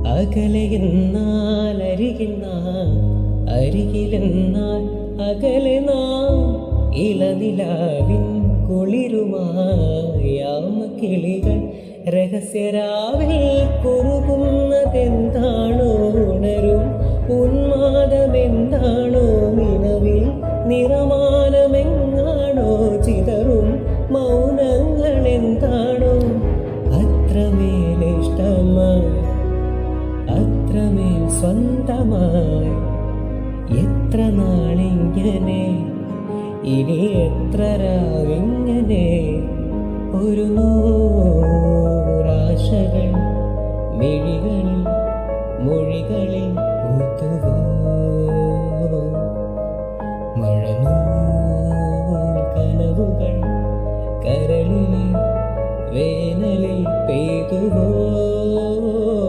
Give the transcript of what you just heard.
അകലെയെന്നാൽ അരികിൽ നാം, അരികിലെന്നാൽ അകലെ നാം. ഇളനിലാവിൻ കുളിരുമായി യാമക്കിളികൾ രഹസ്യരാവിൽ കുറുകുന്നതെന്താണോ? ഉണരും ഉന്മാദമെന്താണോ? നിലവിൽ നിറമാനമെങ്ങാണോ? ചിതറും മൗനങ്ങളെന്താണോ? അത്രമേലിഷ്ടമായി, അത്രമേൽ സ്വന്തമായി. എത്ര നാളിങ്ങനെ, ഇനി എത്ര രാവിങ്ങനെ. ഒരു നൂറാശകൾ മിഴികളിൽ മൊഴികളിൽ പൂത്തുവോ? മഴനൂൽ കനവുകൾ കരളിലെ വേനലിൽ പെയ്തുവോ?